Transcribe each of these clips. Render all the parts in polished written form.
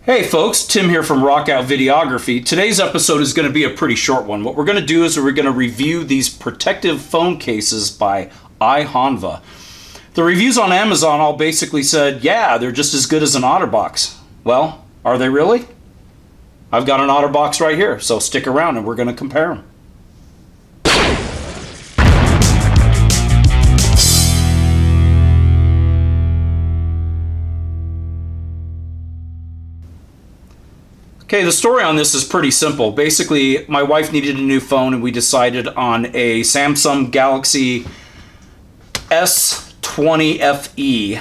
Hey folks, Tim here from Rockout Videography. Today's episode is going to be a pretty short one. What we're going to do is we're going to review these protective phone cases by I-HONVA. The reviews on Amazon all basically said, yeah, they're just as good as an Otterbox. Well, are they really? I've got an Otterbox right here, so stick around and we're going to compare them. Okay, the story on this is pretty simple. Basically, my wife needed a new phone and we decided on a Samsung Galaxy S20 FE.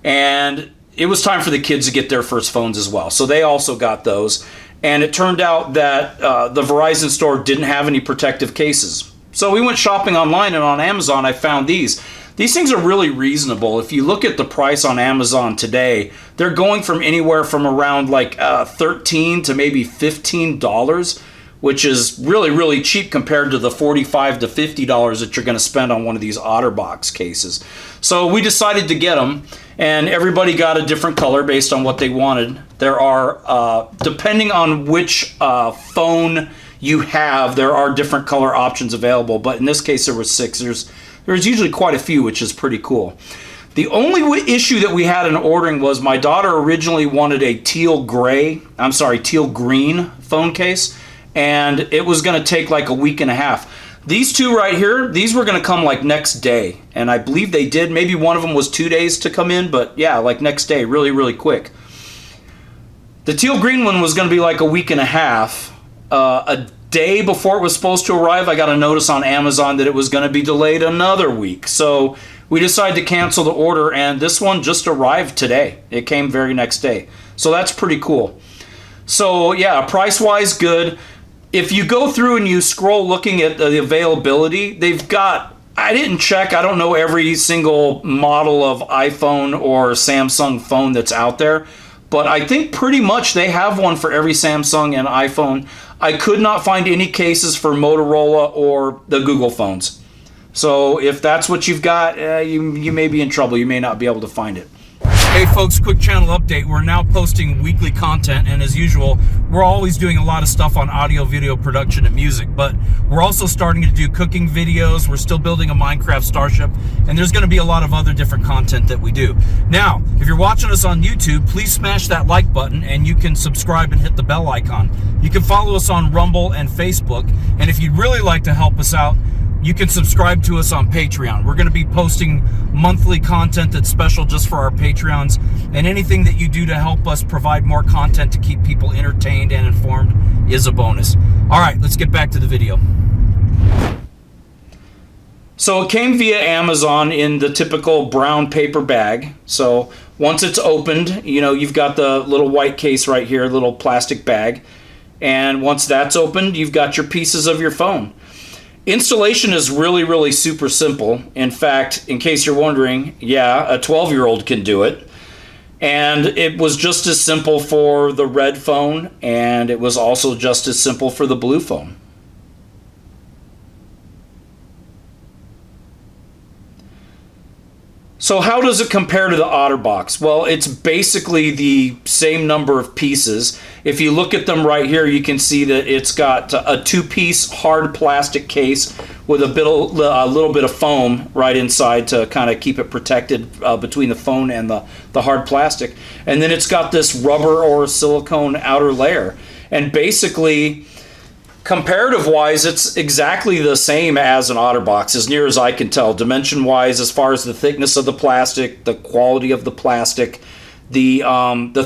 And it was time for the kids to get their first phones as well. So they also got those. And it turned out that the Verizon store didn't have any protective cases. So we went shopping online, and on Amazon I found these. These things are really reasonable. If you look at the price on Amazon today, they're going from anywhere from around like $13 to maybe $15, which is really cheap compared to the $45 to $50 that you're going to spend on one of these Otterbox cases. So we decided to get them, and everybody got a different color based on what they wanted. There are, depending on which phone you have, there are different color options available, but in this case there were 6. There's usually quite a few, which is pretty cool. The only issue that we had in ordering was my daughter originally wanted a teal green phone case, and it was going to take like a week and a half. These two right here, these were going to come like next day, and I believe they did. Maybe one of them was 2 days to come in, but yeah, like next day, really quick. The teal green one was going to be like a week and a half. A day before it was supposed to arrive, I got a notice on Amazon that it was going to be delayed another week. So we decided to cancel the order, and this one just arrived today. It came very next day. So that's pretty cool. So yeah, price-wise, good. If you go through and you scroll looking at the availability, they've got, I didn't check, I don't know every single model of iPhone or Samsung phone that's out there, but I think pretty much they have one for every Samsung and iPhone. I could not find any cases for Motorola or the Google phones. So if that's what you've got, you may be in trouble. You may not be able to find it. Hey folks, quick channel update. We're now posting weekly content, and as usual, we're always doing a lot of stuff on audio, video production, and music, but we're also starting to do cooking videos. We're still building a Minecraft starship, and there's going to be a lot of other different content that we do. Now, if you're watching us on YouTube, please smash that like button, and you can subscribe and hit the bell icon. You can follow us on Rumble and Facebook, and if you'd really like to help us out, you can subscribe to us on Patreon. We're going to be posting monthly content that's special just for our Patreons, and anything that you do to help us provide more content to keep people entertained and informed is a bonus. All right, let's get back to the video. So it came via Amazon in the typical brown paper bag. So once it's opened, you know, you've got the little white case right here, little plastic bag. And once that's opened, you've got your pieces of your phone. Installation is really super simple. In fact, in case you're wondering, yeah, a 12-year-old can do it. And it was just as simple for the red phone, and it was also just as simple for the blue phone. So how does it compare to the Otterbox? Well, it's basically the same number of pieces. If you look at them right here, you can see that it's got a two-piece hard plastic case with a little bit of foam right inside to kind of keep it protected between the phone and the hard plastic. And then it's got this rubber or silicone outer layer. And basically, comparative-wise, it's exactly the same as an Otterbox, as near as I can tell. Dimension-wise, as far as the thickness of the plastic, the quality of the plastic, the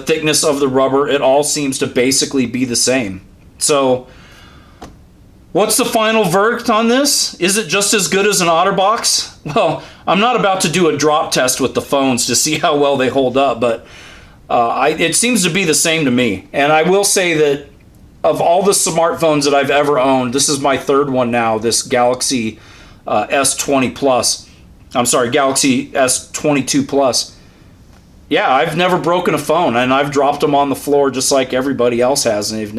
thickness of the rubber, it all seems to basically be the same. So, what's the final verdict on this? Is it just as good as an Otterbox? Well, I'm not about to do a drop test with the phones to see how well they hold up, but it seems to be the same to me. And I will say that of all the smartphones that I've ever owned, this is my third one now, this Galaxy S20 Plus. I'm sorry, Galaxy S22 Plus. Yeah, I've never broken a phone, and I've dropped them on the floor just like everybody else has, and they've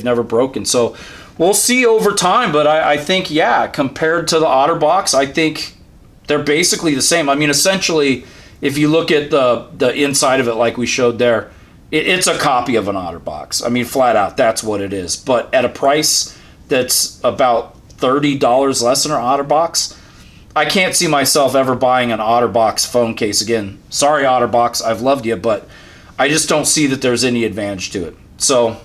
never broken. So we'll see over time, but I think, yeah, compared to the Otterbox, I think they're basically the same. I mean, essentially, if you look at the inside of it like we showed there, it's a copy of an Otterbox. I mean, flat out, that's what it is. But at a price that's about $30 less than our Otterbox, I can't see myself ever buying an Otterbox phone case again. Sorry, Otterbox, I've loved you, but I just don't see that there's any advantage to it. So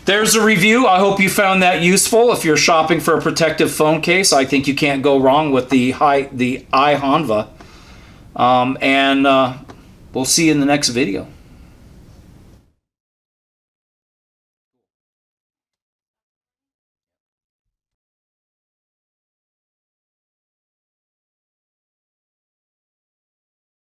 there's a review. I hope you found that useful. If you're shopping for a protective phone case, I think you can't go wrong with the I-HONVA. We'll see you in the next video.